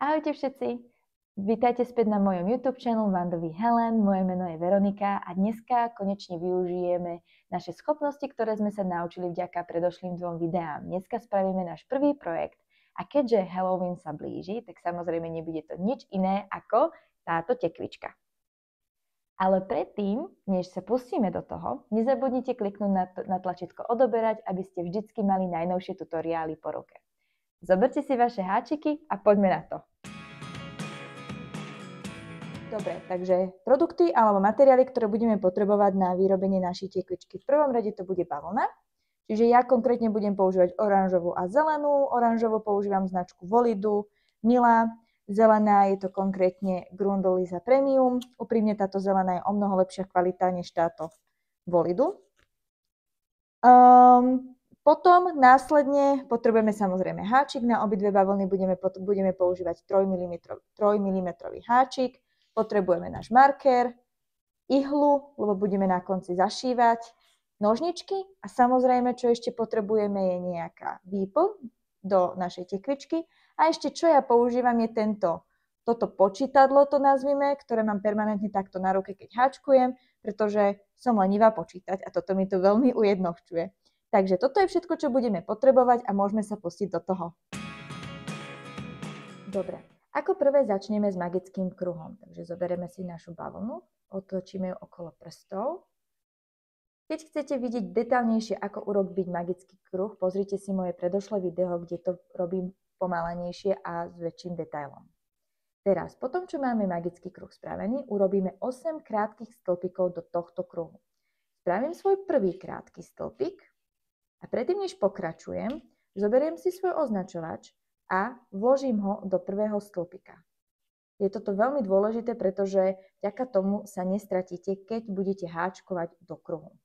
Ahojte všetci! Vítajte späť na mojom YouTube channel Wandovi Helen, moje meno je Veronika a dneska konečne využijeme naše schopnosti, ktoré sme sa naučili vďaka predošlým 2 videám. Dneska spravíme náš prvý projekt a keďže Halloween sa blíži, tak samozrejme nebude to nič iné ako táto tekvička. Ale predtým, než sa pustíme do toho, nezabudnite kliknúť na tlačítko odoberať, aby ste vždycky mali najnovšie tutoriály po ruke. Zoberte si vaše háčiky a poďme na to. Dobre, takže produkty alebo materiály, ktoré budeme potrebovať na vyrobenie našej tekvičky. V prvom rade to bude bavlna, čiže ja konkrétne budem používať oranžovú a zelenú. Oranžovú používam značku Volidu, Mila, zelená je to konkrétne Grundelisa Premium. Úprimne táto zelená je o mnoho lepšia kvalita než táto Volidu. Potom následne potrebujeme samozrejme háčik. Na obidve bavlny budeme používať 3 mm háčik. Potrebujeme náš marker, ihlu, lebo budeme na konci zašívať, nožničky a samozrejme, čo ešte potrebujeme, je nejaká výplň do našej tekvičky. A ešte čo ja používam je toto počítadlo, to nazvime, ktoré mám permanentne takto na ruke, keď háčkujem, pretože som lenivá počítať a toto mi to veľmi ujednohčuje. Takže toto je všetko, čo budeme potrebovať a môžeme sa pustiť do toho. Dobre. Ako prvé začneme s magickým kruhom. Takže zoberieme si našu bavlnu, otočíme ju okolo prstov. Keď chcete vidieť detailnejšie, ako urobiť magický kruh, pozrite si moje predošlé video, kde to robím pomalanejšie a s väčším detailom. Teraz, potom čo máme magický kruh spravený, urobíme 8 krátkych stĺpikov do tohto kruhu. Spravím svoj prvý krátky stĺpik a predtým, než pokračujem, zoberiem si svoj označovač a vložím ho do prvého stĺpika. Je toto veľmi dôležité, pretože vďaka tomu sa nestratíte, keď budete háčkovať do kruhu.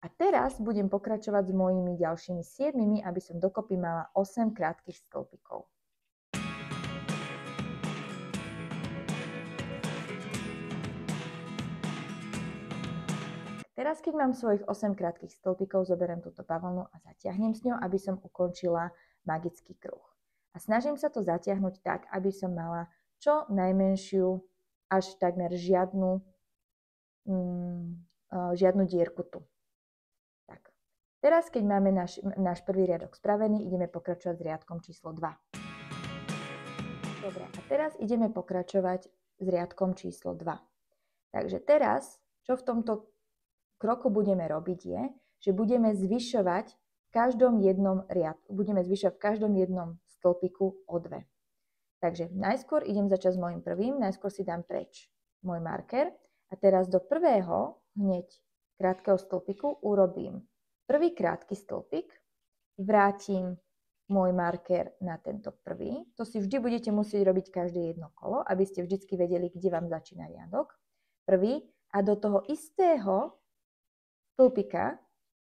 A teraz budem pokračovať s mojimi ďalšími 7, aby som dokopy mala 8 krátkych stĺpikov. Teraz, keď mám svojich 8 krátkych stĺpikov, zoberiem túto bavlnu a zatiahnem s ňou, aby som ukončila magický kruh. A snažím sa to zatiahnuť tak, aby som mala čo najmenšiu, až takmer žiadnu dierku tu. Tak. Teraz, keď máme náš prvý riadok spravený, ideme pokračovať s riadkom číslo 2. Dobre, a teraz ideme pokračovať s riadkom číslo 2. Takže teraz, čo v tomto kroku budeme robiť je, že budeme zvyšovať v každom jednom stĺpiku o 2. Takže najskôr idem začať s môjim prvým, najskôr si dám preč môj marker a teraz do prvého hneď krátkeho stĺpiku urobím prvý krátky stĺpik, vrátim môj marker na tento prvý. To si vždy budete musieť robiť každé jedno kolo, aby ste vždycky vedeli, kde vám začína riadok. Prvý a do toho istého stĺpika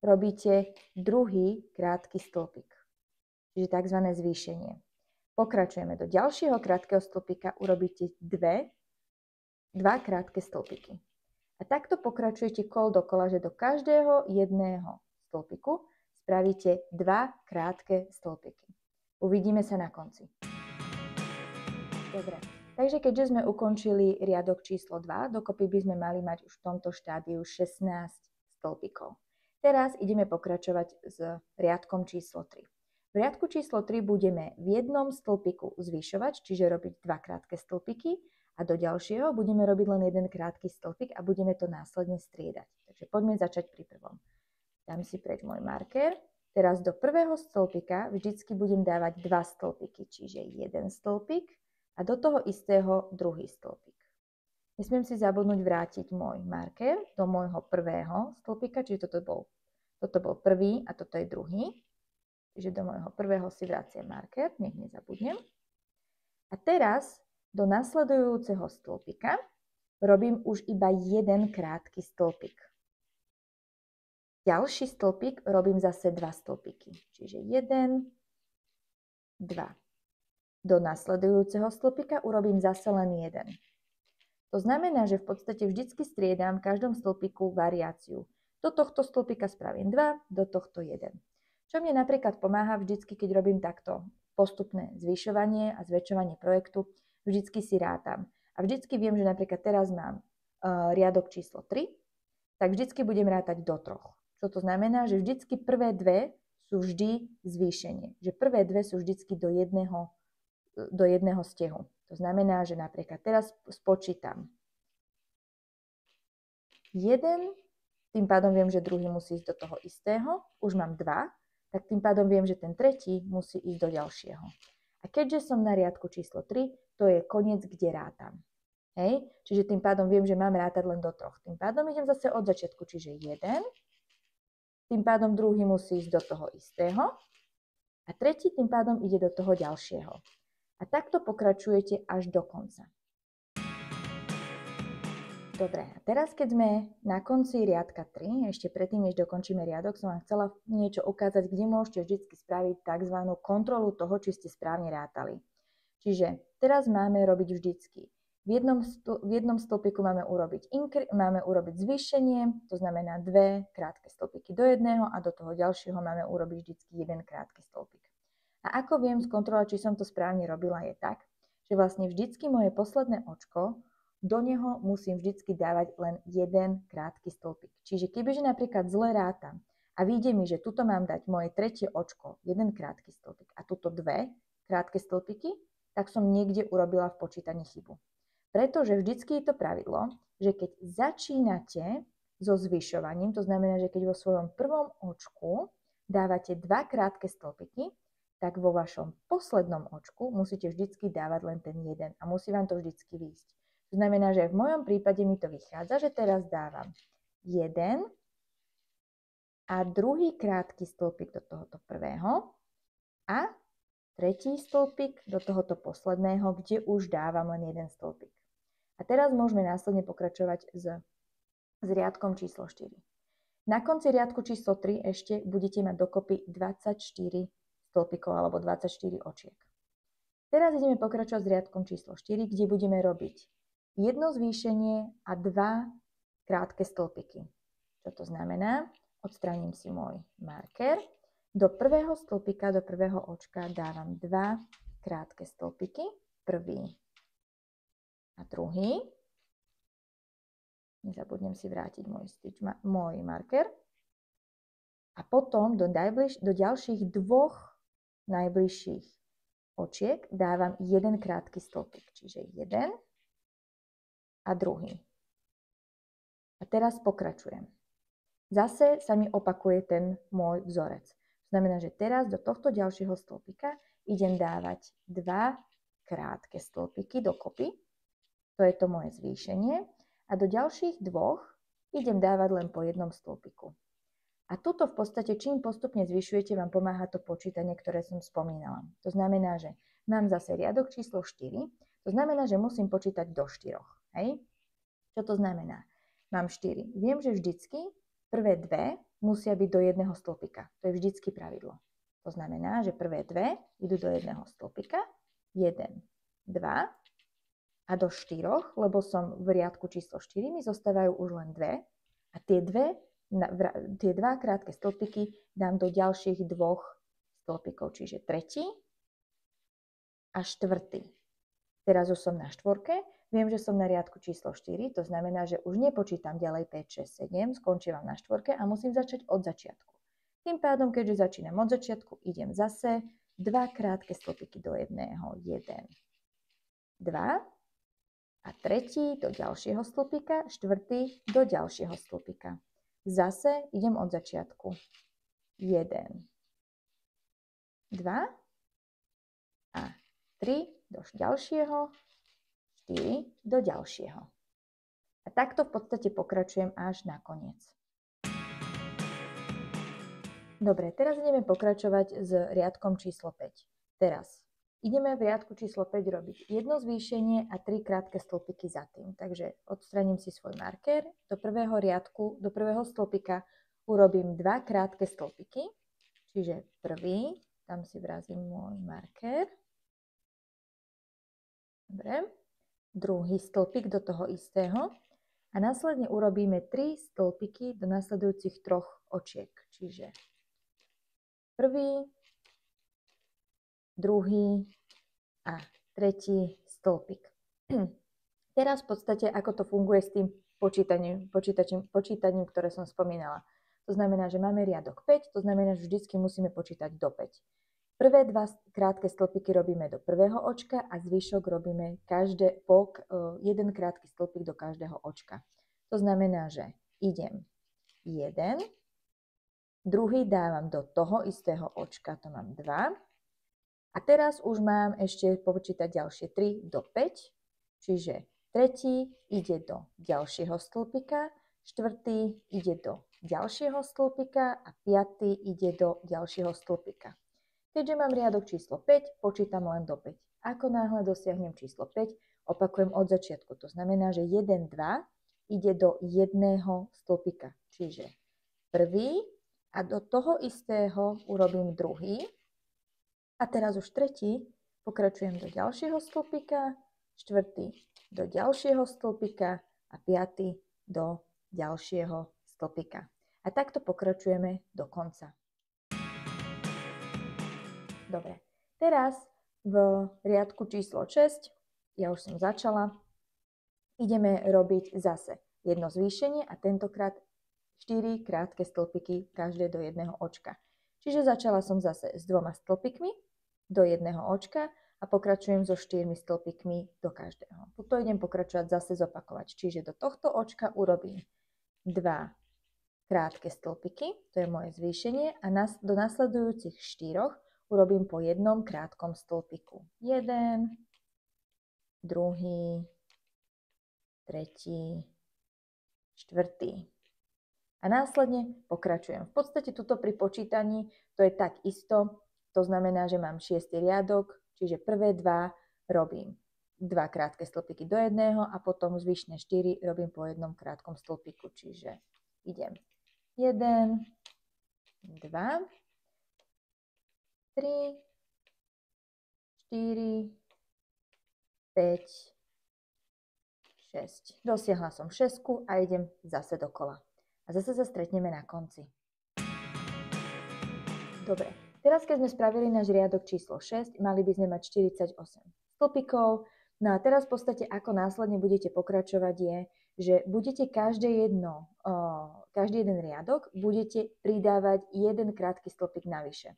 robíte druhý krátky stĺpik, čiže tzv. Zvýšenie. Pokračujeme do ďalšieho krátkeho stĺpika, urobíte dva krátke stĺpiky. A takto pokračujete kol dokola, že do každého jedného stĺpiku spravíte 2 krátke stĺpiky. Uvidíme sa na konci. Dobre, takže keďže sme ukončili riadok číslo 2, dokopy by sme mali mať už v tomto štádiu 16 stĺpikov. Teraz ideme pokračovať s riadkom číslo 3. V riadku číslo 3 budeme v jednom stĺpiku zvyšovať, čiže robiť 2 krátke stĺpiky a do ďalšieho budeme robiť len jeden krátky stĺpik a budeme to následne striedať. Takže poďme začať pri prvom. Dám si preč môj marker. Teraz do prvého stĺpika vždycky budem dávať 2 stĺpiky, čiže jeden stĺpik a do toho istého druhý stĺpik. Nesmiem si zabudnúť vrátiť môj marker do môjho prvého stĺpika, čiže toto bol prvý a toto je druhý. Čiže do môjho prvého si vraciam marker, nech nezabudnem. A teraz do nasledujúceho stĺpika robím už iba jeden krátky stĺpik. Ďalší stĺpik robím zase 2 stĺpiky, čiže 1, 2. Do nasledujúceho stĺpika urobím zase len jeden. To znamená, že v podstate vždycky striedam v každom stĺpiku variáciu. Do tohto stĺpika spravím 2, do tohto 1. Čo mne napríklad pomáha vždycky, keď robím takto postupné zvyšovanie a zväčšovanie projektu, vždycky si rátam. A vždycky viem, že napríklad teraz mám riadok číslo 3, tak vždycky budem rátať do 3. Čo to znamená, že vždycky prvé dve sú vždy zvýšenie. Že prvé dve sú vždycky do jedného stehu. To znamená, že napríklad teraz spočítam 1, tým pádom viem, že druhý musí ísť do toho istého, už mám 2, tak tým pádom viem, že ten tretí musí ísť do ďalšieho. A keďže som na riadku číslo 3, to je koniec, kde rátam. Hej? Čiže tým pádom viem, že mám rátať len do 3. Tým pádom idem zase od začiatku, čiže 1, tým pádom druhý musí ísť do toho istého a tretí tým pádom ide do toho ďalšieho. A takto pokračujete až do konca. Dobre, a teraz keď sme na konci riadka 3, ešte predtým, než dokončíme riadok, som vám chcela niečo ukázať, kde môžete vždy spraviť tzv. Kontrolu toho, či ste správne rátali. Čiže teraz máme robiť vždycky. V jednom stĺpiku máme urobiť zvýšenie, to znamená 2 krátke stĺpiky do jedného a do toho ďalšieho máme urobiť vždycky 1 krátky stĺpik. A ako viem skontrolovať, či som to správne robila, je tak, že vlastne vždycky moje posledné očko, do neho musím vždycky dávať len 1 krátky stĺpik. Čiže kebyže napríklad zle rátam a vyjde mi, že tuto mám dať moje tretie očko 1 krátky stĺpik a tuto 2 krátke stĺpiky, tak som niekde urobila v počítaní chybu. Pretože vždycky je to pravidlo, že keď začínate so zvyšovaním, to znamená, že keď vo svojom prvom očku dávate 2 krátke stĺpiky, tak vo vašom poslednom očku musíte vždycky dávať len ten 1 a musí vám to vždycky výjsť. To znamená, že v mojom prípade mi to vychádza, že teraz dávam 1 a druhý krátky stĺpik do tohoto prvého a tretí stĺpik do tohoto posledného, kde už dávam len 1 stĺpik. A teraz môžeme následne pokračovať s riadkom číslo 4. Na konci riadku číslo 3 ešte budete mať dokopy 24 stĺpikov alebo 24 očiek. Teraz ideme pokračovať s riadkom číslo 4, kde budeme robiť jedno zvýšenie a 2 krátke stĺpiky. Čo to znamená? Odstránim si môj marker. Do prvého stĺpika, do prvého očka dávam 2 krátke stĺpiky. Prvý a druhý. Nezabudnem si vrátiť môj marker. A potom do ďalších 2 najbližších očiek dávam 1 krátky stĺpik. Čiže 1 a druhý. A teraz pokračujem. Zase sa mi opakuje ten môj vzorec. To znamená, že teraz do tohto ďalšieho stĺpika idem dávať 2 krátke stĺpiky dokopy. To je to moje zvýšenie. A do ďalších 2 idem dávať len po 1 stĺpiku. A tuto v podstate, čím postupne zvyšujete, vám pomáha to počítanie, ktoré som spomínala. To znamená, že mám zase riadok číslo 4. To znamená, že musím počítať do 4. Hej? Čo to znamená? Mám 4. Viem, že vždycky prvé 2 musia byť do 1 stĺpika. To je vždycky pravidlo. To znamená, že prvé 2 idú do 1 stĺpika. 1, 2 a do 4, lebo som v riadku číslo 4, mi zostávajú už len 2 a tie 2 krátke stĺpiky dám do ďalších 2 stĺpikov, čiže tretí a štvrtý. Teraz už som na 4, viem, že som na riadku číslo 4, to znamená, že už nepočítam ďalej 5, 6, 7, skončím na 4 a musím začať od začiatku. Tým pádom, keďže začínam od začiatku, idem zase 2 krátke stĺpiky do jedného, 1, 2 a tretí do ďalšieho stĺpika, štvrtý do ďalšieho stĺpika. Zase idem od začiatku. 1, 2 a 3 do ďalšieho, 4 do ďalšieho. A takto v podstate pokračujem až na koniec. Dobre, teraz ideme pokračovať s riadkom číslo 5. Teraz ideme v riadku číslo 5 robiť jedno zvýšenie a 3 krátke stĺpiky za tým. Takže odstraním si svoj marker. Do prvého riadku, do prvého stĺpika urobím 2 krátke stĺpiky. Čiže prvý, tam si vrazím môj marker. Dobre. Druhý stĺpik do toho istého. A následne urobíme 3 stĺpiky do nasledujúcich 3 očiek. Čiže prvý, druhý a tretí stĺpik. Teraz v podstate, ako to funguje s tým počítaním, ktoré som spomínala. To znamená, že máme riadok 5, to znamená, že vždycky musíme počítať do 5. Prvé dva krátke stĺpiky robíme do prvého očka a zvyšok robíme jeden krátky stĺpik do každého očka. To znamená, že idem 1, druhý dávam do toho istého očka, to mám 2. A teraz už mám ešte počítať ďalšie 3 do 5, čiže tretí ide do ďalšieho stĺpika, štvrtý ide do ďalšieho stĺpika a piatý ide do ďalšieho stĺpika. Keďže mám riadok číslo 5, počítam len do 5. Ako náhle dosiahnem číslo 5, opakujem od začiatku. To znamená, že 1, 2 ide do jedného stĺpika. Čiže prvý a do toho istého urobím druhý. A teraz už tretí pokračujem do ďalšieho stĺpika, štvrtý do ďalšieho stĺpika a piatý do ďalšieho stĺpika. A takto pokračujeme do konca. Dobre, teraz v riadku číslo 6, ja už som začala, ideme robiť zase jedno zvýšenie a tentokrát 4 krátke stĺpiky, každé do jedného očka. Čiže začala som zase s 2 stĺpikmi do jedného očka a pokračujem so 4 stĺpikmi do každého. Tuto idem pokračovať zase zopakovať. Čiže do tohto očka urobím 2 krátke stĺpiky, to je moje zvýšenie, a do nasledujúcich 4 urobím po jednom krátkom stĺpiku. 1, druhý, tretí, štvrtý. A následne pokračujem. V podstate tuto pri počítaní to je tak isto, to znamená, že mám 6. riadok, čiže prvé 2 robím 2 krátke stĺpiky do jedného a potom zvyšné 4 robím po jednom krátkom stĺpiku, čiže idem 1, 2, 3, 4, 5, 6. Dosiahla som 6 a idem zase dokola. A zase sa stretneme na konci. Dobre, teraz keď sme spravili náš riadok číslo 6, mali by sme mať 48 stĺpikov. No a teraz v podstate ako následne budete pokračovať je, že budete každý jeden riadok budete pridávať jeden krátky stĺpik navyše.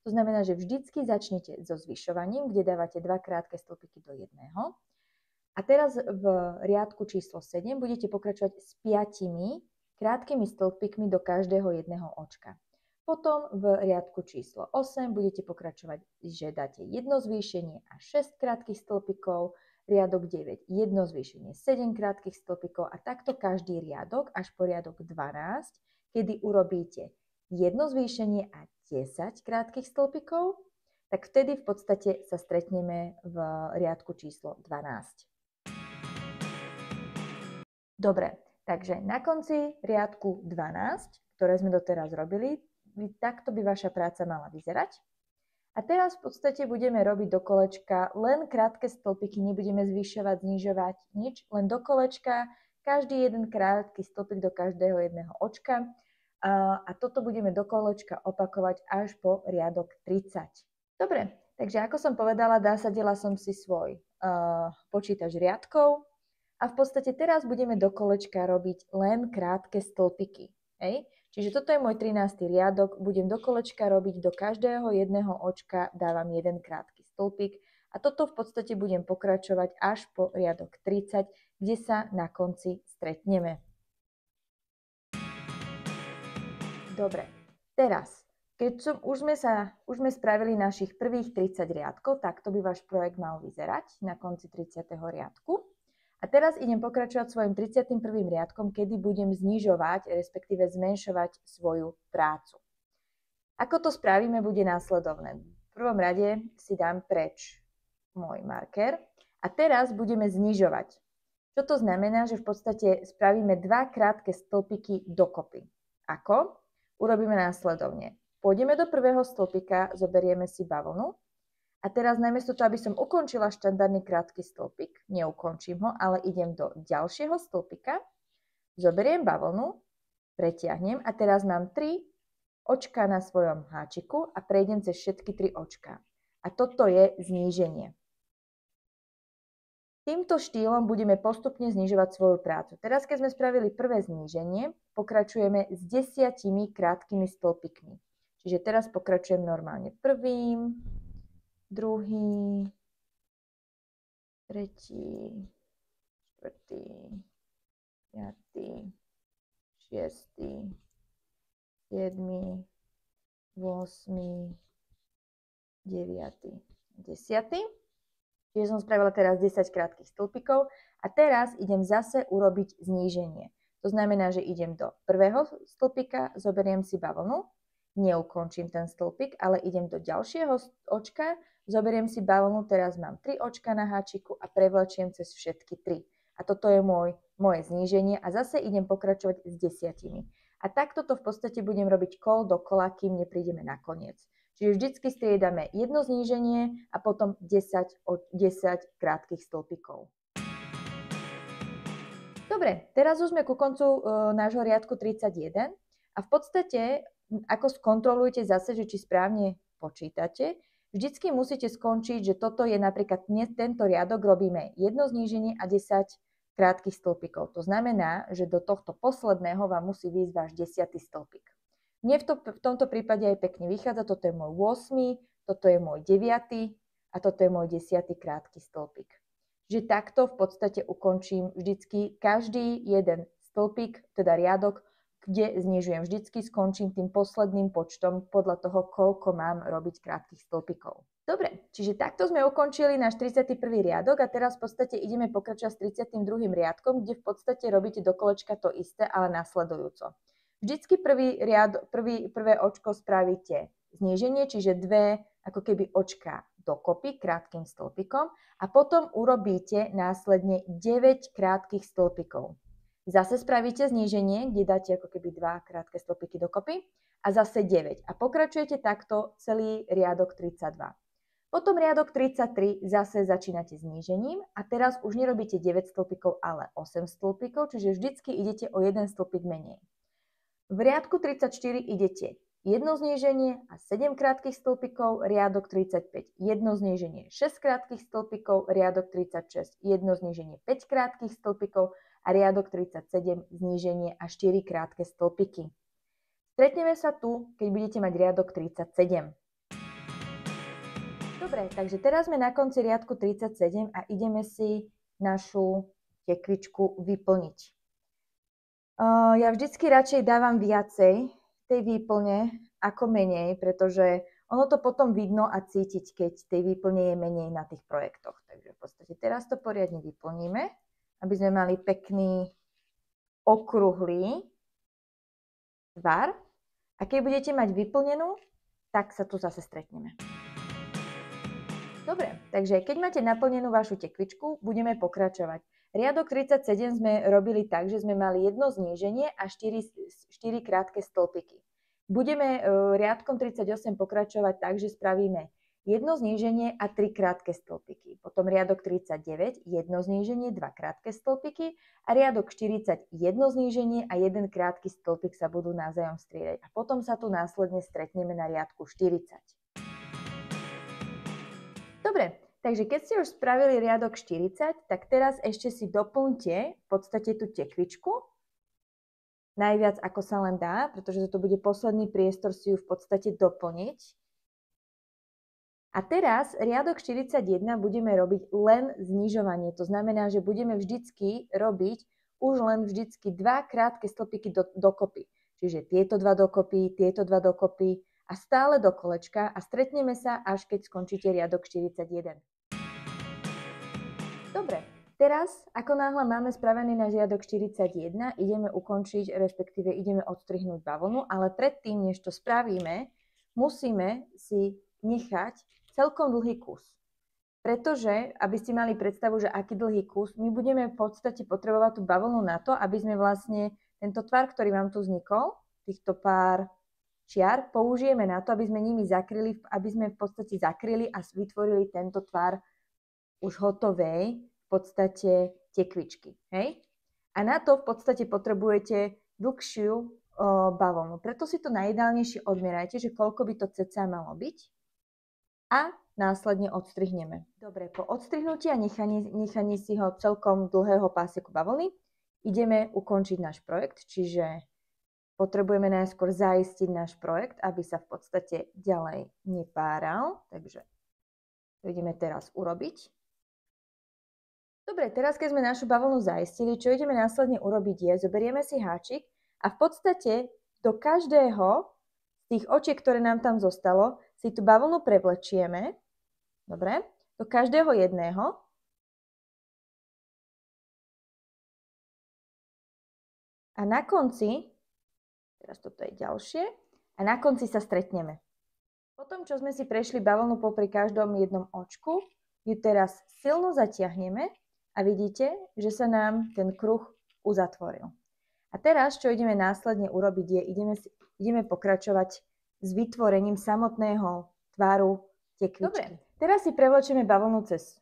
To znamená, že vždycky začnete so zvyšovaním, kde dávate 2 krátke stĺpiky do jedného. A teraz v riadku číslo 7 budete pokračovať s 5 krátkými stĺpikmi do každého jedného očka. Potom v riadku číslo 8 budete pokračovať, že dáte jedno zvýšenie a 6 krátkych stĺpikov, riadok 9 jedno zvýšenie, 7 krátkych stĺpikov a takto každý riadok až po riadok 12, kedy urobíte jedno zvýšenie a 10 krátkych stĺpikov, tak vtedy v podstate sa stretneme v riadku číslo 12. Dobre, takže na konci riadku 12, ktoré sme doteraz robili, takto by vaša práca mala vyzerať. A teraz v podstate budeme robiť do kolečka len krátke stĺpiky, nebudeme zvyšovať, znižovať nič, len do kolečka, každý jeden krátky stĺpik do každého jedného očka. A toto budeme do kolečka opakovať až po riadok 30. Dobre, takže ako som povedala, nasadila som si svoj počítač riadkov a v podstate teraz budeme do kolečka robiť len krátke stĺpiky. Hej? Čiže toto je môj 13. riadok, budem do kolečka robiť do každého jedného očka, dávam jeden krátky stĺpik a toto v podstate budem pokračovať až po riadok 30, kde sa na konci stretneme. Dobre, teraz, keď už sme spravili našich prvých 30 riadkov, tak to by váš projekt mal vyzerať na konci 30. riadku. A teraz idem pokračovať svojim 31. riadkom, kedy budem znižovať, respektíve zmenšovať svoju prácu. Ako to spravíme, bude následovné. V prvom rade si dám preč môj marker a teraz budeme znižovať. Čo to znamená, že v podstate spravíme 2 krátke stĺpiky dokopy. Ako? Urobíme následovne. Pôjdeme do prvého stĺpika, zoberieme si bavlnu a teraz namiesto toho, aby som ukončila štandardný krátky stĺpik, neukončím ho, ale idem do ďalšieho stĺpika, zoberiem bavlnu, pretiahnem a teraz mám 3 očka na svojom háčiku a prejdem cez všetky 3 očka. A toto je zníženie. Týmto štýlom budeme postupne znižovať svoju prácu. Teraz, keď sme spravili prvé zníženie, pokračujeme s 10 krátkými stĺpikmi. Čiže teraz pokračujem normálne prvým, druhý, tretí, štvrtý, piatý, šiestý, siedmy, 8, 9, 10. Čiže som spravila teraz 10 krátkych stĺpikov a teraz idem zase urobiť zníženie. To znamená, že idem do prvého stĺpika, zoberiem si bavlnu, neukončím ten stĺpik, ale idem do ďalšieho očka, zoberiem si bavlnu, teraz mám 3 očka na háčiku a prevlečiem cez všetky 3. A toto je moje zníženie a zase idem pokračovať s 10. A takto to v podstate budem robiť kol dokola, kým neprídeme na koniec. Čiže vždycky striedame jedno zníženie a potom 10 krátkych stĺpikov. Dobre, teraz už sme ku koncu nášho riadku 31 a v podstate, ako skontrolujete zase, že či správne počítate, vždycky musíte skončiť, že toto je napríklad tento riadok robíme jedno zníženie a 10 krátkych stĺpikov. To znamená, že do tohto posledného vám musí výjsť váš 10. stĺpik. Mne v tomto prípade aj pekne vychádza, toto je môj 8, toto je môj 9 a toto je môj 10. krátky stĺpik. Že takto v podstate ukončím vždycky každý jeden stĺpik, teda riadok, kde znižujem. Vždycky skončím tým posledným počtom podľa toho, koľko mám robiť krátkych stĺpikov. Dobre, čiže takto sme ukončili náš 31. riadok a teraz v podstate ideme pokračovať s 32. riadkom, kde v podstate robíte do kolečka to isté, ale nasledujúco. Vždycky prvé očko spravíte zníženie, čiže dve ako keby očka dokopy krátkym stĺpikom a potom urobíte následne 9 krátkych stĺpikov. Zase spravíte zníženie, kde dáte ako keby 2 krátke stĺpiky dokopy a zase 9. A pokračujete takto celý riadok 32. Potom riadok 33 zase začínate znížením a teraz už nerobíte 9 stĺpikov, ale 8 stĺpikov, čiže vždycky idete o 1 stĺpik menej. V riadku 34 idete jedno zníženie a 7 krátkych stĺpikov, riadok 35, jedno zníženie 6 krátkych stĺpikov, riadok 36, jedno zníženie 5 krátkych stĺpikov a riadok 37, zníženie a 4 krátke stĺpiky. Stretneme sa tu, keď budete mať riadok 37. Dobre, takže teraz sme na konci riadku 37 a ideme si našu tekvičku vyplniť. Ja vždycky radšej dávam viacej tej výplne ako menej, pretože ono to potom vidno a cítiť, keď tej výplne je menej na tých projektoch. Takže v podstate teraz to poriadne vyplníme, aby sme mali pekný okrúhly tvar. A keď budete mať vyplnenú, tak sa tu zase stretneme. Dobre, takže keď máte naplnenú vašu tekvičku, budeme pokračovať. Riadok 37 sme robili tak, že sme mali jedno zníženie a 4 krátke stĺpiky. Budeme riadkom 38 pokračovať tak, že spravíme jedno zníženie a 3 krátke stĺpiky. Potom riadok 39, jedno zníženie, 2 krátke stĺpiky a riadok 40, jedno zníženie a 1 krátky stĺpik sa budú navzájom striedať. A potom sa tu následne stretneme na riadku 40. Dobre. Takže keď ste už spravili riadok 40, tak teraz ešte si doplňte v podstate tú tekvičku. Najviac ako sa len dá, pretože toto bude posledný priestor si ju v podstate doplniť. A teraz riadok 41 budeme robiť len znižovanie. To znamená, že budeme vždycky robiť už len vždycky 2 krátke stĺpiky dokopy. Čiže tieto 2 dokopy, tieto 2 dokopy a stále do kolečka a stretneme sa, až keď skončíte riadok 41. Dobre, teraz, ako náhle máme spravený náš riadok 41, ideme ukončiť, respektíve ideme odstrihnúť bavlnu, ale predtým, než to spravíme, musíme si nechať celkom dlhý kus. Pretože, aby ste mali predstavu, že aký dlhý kus, my budeme v podstate potrebovať tú bavlnu na to, aby sme vlastne tento tvar, ktorý vám tu vznikol, týchto pár čiar, použijeme na to, aby sme nimi zakryli, aby sme v podstate zakryli a vytvorili tento tvar už hotovej v podstate tekvičky. Hej? A na to v podstate potrebujete dlhšiu bavlnu. Preto si to najideálnejšie odmerajte, že koľko by to cca malo byť. A následne odstrihneme. Dobre, po odstrihnutí a nechaní si ho celkom dlhého pásiku bavlny ideme ukončiť náš projekt, čiže potrebujeme najskôr zaistiť náš projekt, aby sa v podstate ďalej nepáral, takže to ideme teraz urobiť. Dobre, teraz keď sme našu bavlnu zaistili, čo ideme následne urobiť je, zoberieme si háčik a v podstate do každého z tých očiek, ktoré nám tam zostalo, si tú bavlnu prevlečieme, dobre, do každého jedného. A na konci, teraz toto je ďalšie, a na konci sa stretneme. Potom, čo sme si prešli bavlnu popri každom jednom očku, ju teraz silno zatiahneme a vidíte, že sa nám ten kruh uzatvoril. A teraz, čo ideme následne urobiť, je, ideme pokračovať s vytvorením samotného tvaru tekvičky. Dobre, teraz si prevlečeme bavlnu cez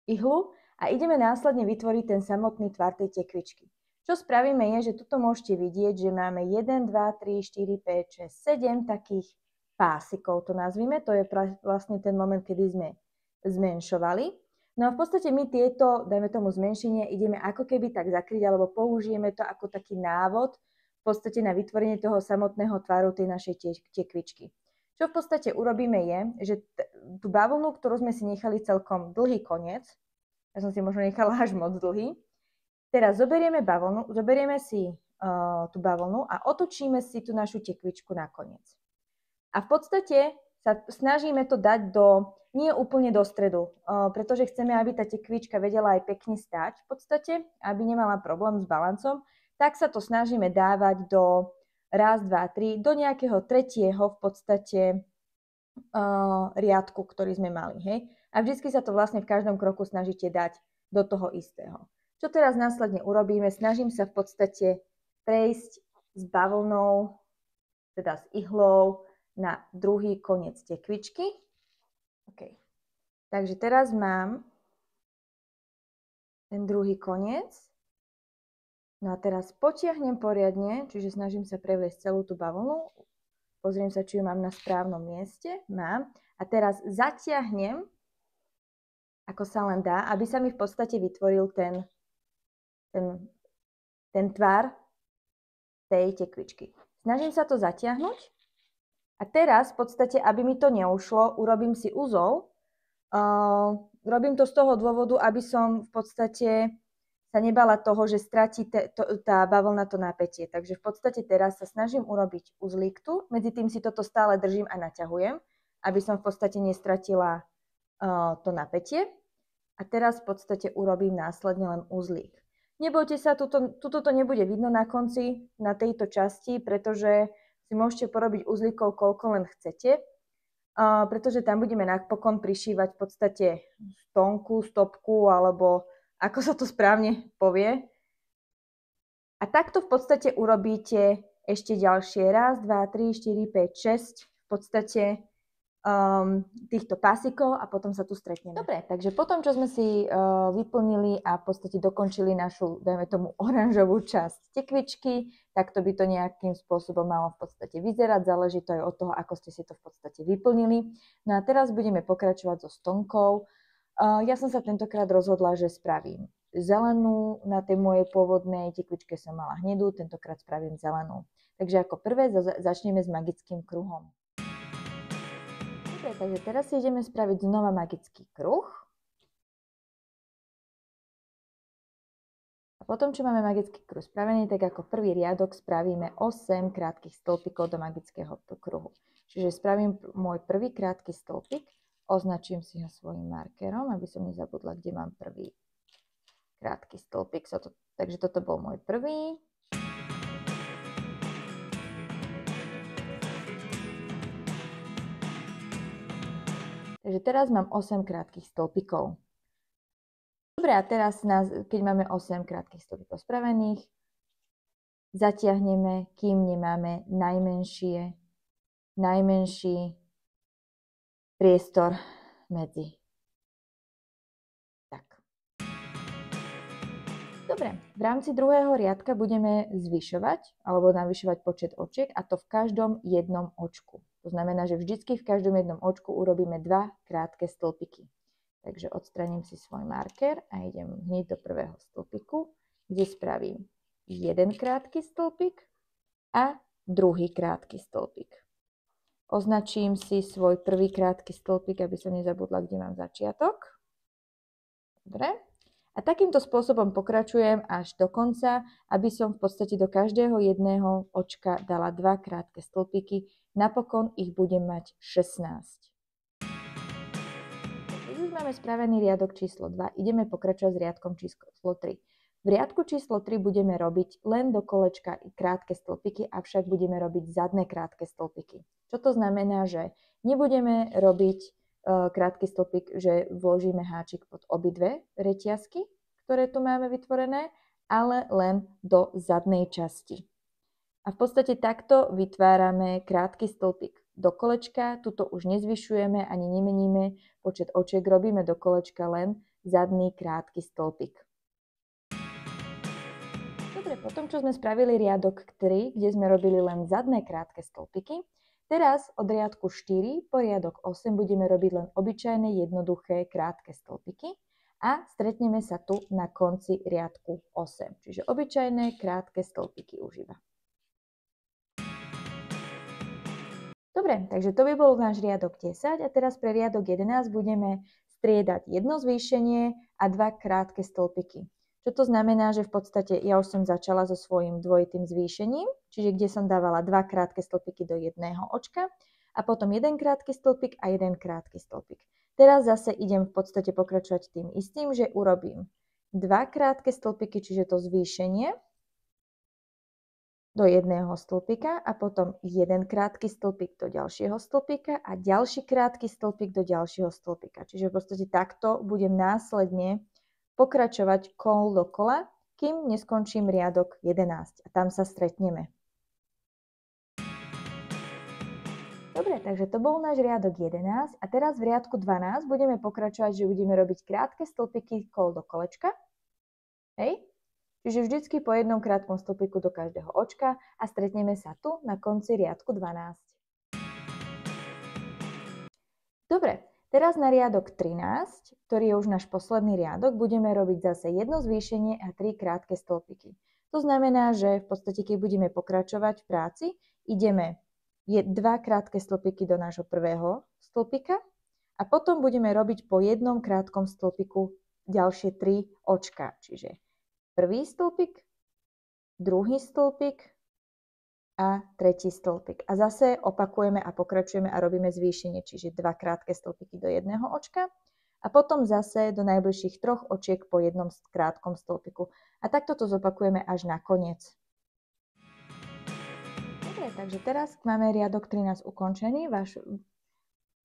ihlu a ideme následne vytvoriť ten samotný tvar tej tekvičky. Čo spravíme je, že tuto môžete vidieť, že máme 1, 2, 3, 4, 5, 6, 7 takých pásikov, to nazvime. To je vlastne ten moment, kedy sme zmenšovali. No a v podstate my tieto, dajme tomu zmenšenie, ideme ako keby tak zakryť, alebo použijeme to ako taký návod v podstate na vytvorenie toho samotného tvaru tej našej tekvičky. Čo v podstate urobíme je, že tú bavlnu, ktorú sme si nechali celkom dlhý koniec, ja som si možno nechala až moc dlhý, teraz zoberieme si tú bavlnu a otočíme si tú našu tekvičku nakoniec. A v podstate sa snažíme to dať nie úplne do stredu, pretože chceme, aby tá tekvička vedela aj pekne stáť v podstate, aby nemala problém s balancom, tak sa to snažíme dávať do raz, dva, tri, do nejakého tretieho v podstate riadku, ktorý sme mali. Hej? A vždy sa to vlastne v každom kroku snažíte dať do toho istého. Čo teraz následne urobíme? Snažím sa v podstate prejsť s bavlnou, teda s ihlou, na druhý koniec tekvičky. OK. Takže teraz mám ten druhý koniec. No a teraz potiahnem poriadne, čiže snažím sa prevliesť celú tú bavlnu. Pozriem sa, či ju mám na správnom mieste. Mám. A teraz zatiahnem, ako sa len dá, aby sa mi v podstate vytvoril ten tvar tej tekvičky. Snažím sa to zatiahnuť. A teraz v podstate, aby mi to neušlo, urobím si uzol. Robím to z toho dôvodu, aby som v podstate sa nebala toho, že stratí tá bavlna to napätie. Takže v podstate teraz sa snažím urobiť uzlík tu. Medzi tým si toto stále držím a naťahujem, aby som v podstate nestratila to napätie. A teraz v podstate urobím následne len uzlík. Nebojte sa, tuto to nebude vidno na konci, na tejto časti, pretože si môžete porobiť uzlíkov, koľko len chcete, pretože tam budeme napokon prišívať v podstate stonku, stopku, alebo ako sa to správne povie. A takto v podstate urobíte ešte ďalšie 1, 2, 3, 4, 5, 6 v podstate týchto pásikov a potom sa tu stretneme. Dobre, takže potom, čo sme si vyplnili a v podstate dokončili našu, dajme tomu, oranžovú časť tekvičky, tak to by to nejakým spôsobom malo v podstate vyzerať. Záleží to aj od toho, ako ste si to v podstate vyplnili. No a teraz budeme pokračovať so stonkou. Ja som sa tentokrát rozhodla, že spravím zelenú. Na tej mojej pôvodnej tekvičke som mala hnedú, tentokrát spravím zelenú. Takže ako prvé začneme s magickým kruhom. Dobre, takže teraz si ideme spraviť znova magický kruh. A potom, čo máme magický kruh spravený, tak ako prvý riadok spravíme 8 krátkych stĺpikov do magického kruhu. Čiže spravím môj prvý krátky stĺpik, označím si ho svojím markerom, aby som nezabudla, kde mám prvý krátky stĺpik. Takže toto bol môj prvý. Takže teraz mám 8 krátkych stĺpikov. Dobre, a teraz, keď máme 8 krátkych stĺpikov spravených, zatiahneme, kým nemáme najmenší priestor medzi. Tak. Dobre, v rámci druhého riadka budeme zvyšovať alebo navyšovať počet očiek, a to v každom jednom očku. To znamená, že vždycky v každom jednom očku urobíme 2 krátke stĺpiky. Takže odstraním si svoj marker a idem hneď do prvého stĺpiku, kde spravím jeden krátky stĺpik a druhý krátky stĺpik. Označím si svoj prvý krátky stĺpik, aby som nezabudla, kde mám začiatok. Dobre. A takýmto spôsobom pokračujem až do konca, aby som v podstate do každého jedného očka dala 2 krátke stĺpiky. Napokon ich budem mať 16. Keď už máme spravený riadok číslo 2, ideme pokračovať s riadkom číslo 3. V riadku číslo 3 budeme robiť len do kolečka krátke stĺpiky, avšak budeme robiť zadné krátke stĺpiky. Čo to znamená, že nebudeme robiť krátky stĺpik, že vložíme háčik pod obidve reťazky, ktoré tu máme vytvorené, ale len do zadnej časti. A v podstate takto vytvárame krátky stĺpik do kolečka, tuto už nezvyšujeme ani nemeníme počet očiek, robíme do kolečka len zadný krátky stĺpik. Dobre, potom čo sme spravili riadok 3, kde sme robili len zadné krátke stĺpiky, teraz od riadku 4 po riadok 8 budeme robiť len obyčajné, jednoduché, krátke stĺpiky a stretneme sa tu na konci riadku 8. Čiže obyčajné, krátke stĺpiky už iba. Dobre, takže to by bol náš riadok 10 a teraz pre riadok 11 budeme striedať jedno zvýšenie a 2 krátke stĺpiky. Čo to znamená, že v podstate ja už som začala so svojím dvojitým zvýšením, čiže kde som dávala 2 krátke stĺpiky do jedného očka a potom jeden krátky stĺpik a jeden krátky stĺpik. Teraz zase idem v podstate pokračovať tým istým, že urobím 2 krátke stĺpiky, čiže to zvýšenie do jedného stĺpika a potom jeden krátky stĺpik do ďalšieho stĺpika a ďalší krátky stĺpik do ďalšieho stĺpika. Čiže v podstate takto budem následne pokračovať kol dokola, kým neskončím riadok 11 a tam sa stretneme. Dobre, takže to bol náš riadok 11 a teraz v riadku 12 budeme pokračovať, že budeme robiť krátke stĺpiky kol do kolečka. Hej? Čiže vždycky po jednom krátkom stĺpiku do každého očka a stretneme sa tu na konci riadku 12. Dobre. Teraz na riadok 13, ktorý je už náš posledný riadok, budeme robiť zase jedno zvýšenie a 3 krátke stĺpiky. To znamená, že v podstate, keď budeme pokračovať v práci, ideme 2 krátke stĺpiky do nášho prvého stĺpika a potom budeme robiť po jednom krátkom stĺpiku ďalšie 3 očka. Čiže prvý stĺpik, druhý stĺpik a tretí stĺpik. A zase opakujeme a pokračujeme a robíme zvýšenie, čiže 2 krátke stĺpiky do jedného očka a potom zase do najbližších 3 očiek po jednom krátkom stĺpiku. A takto to zopakujeme až na koniec. Dobre, takže teraz máme riadok 13 ukončený.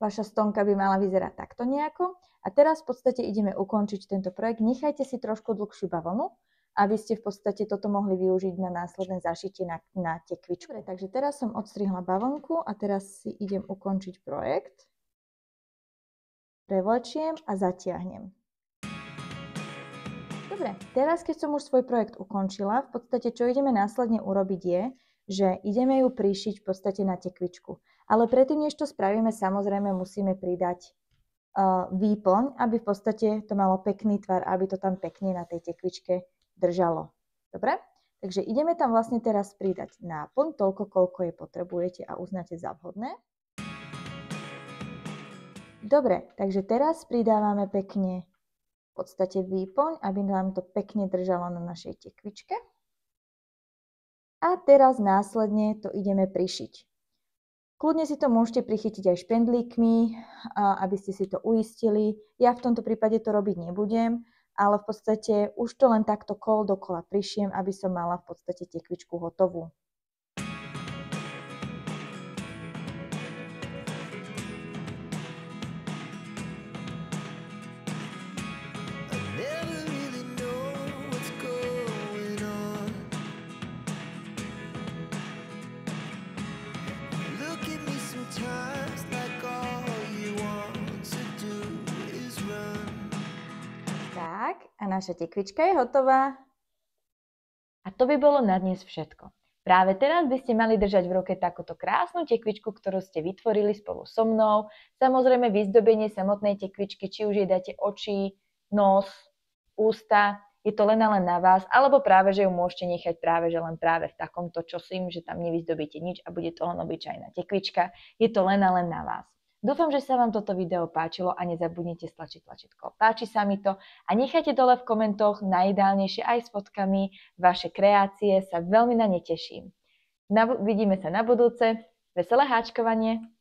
Vaša stonka by mala vyzerať takto nejako. A teraz v podstate ideme ukončiť tento projekt. Nechajte si trošku dlhšiu bavlnu, aby ste v podstate toto mohli využiť na následné zašitie na tekvičku. Dobre, takže teraz som odstrihla bavlnku a teraz si idem ukončiť projekt. Prevlečiem a zatiahnem. Dobre, teraz keď som už svoj projekt ukončila, v podstate čo ideme následne urobiť je, že ideme ju prišiť v podstate na tekvičku. Ale predtým, než to spravíme, samozrejme musíme pridať výplň, aby v podstate to malo pekný tvar, aby to tam pekne na tej tekvičke držalo. Dobre? Takže ideme tam vlastne teraz pridať náplň, toľko, koľko je potrebujete a uznáte za vhodné. Dobre, takže teraz pridávame pekne v podstate výplň, aby nám to pekne držalo na našej tekvičke. A teraz následne to ideme prišiť. Kľudne si to môžete prichytiť aj špendlíkmi, aby ste si to uistili. Ja v tomto prípade to robiť nebudem, ale v podstate už to len takto kol dokola prišiem, aby som mala v podstate tekvičku hotovú. Tak, a naša tekvička je hotová. A to by bolo na dnes všetko. Práve teraz by ste mali držať v ruke takúto krásnu tekvičku, ktorú ste vytvorili spolu so mnou. Samozrejme vyzdobenie samotnej tekvičky, či už jej dáte oči, nos, ústa, je to len a len na vás, alebo práve, že ju môžete nechať práve v takomto čosím, že tam nevyzdobíte nič a bude to len obyčajná tekvička. Je to len a len na vás. Dúfam, že sa vám toto video páčilo a nezabudnite stlačiť tlačítko páči sa mi to a nechajte dole v komentoch najideálnejšie aj s fotkami vaše kreácie, sa veľmi na ne teším. Vidíme sa na budúce, veselé háčkovanie!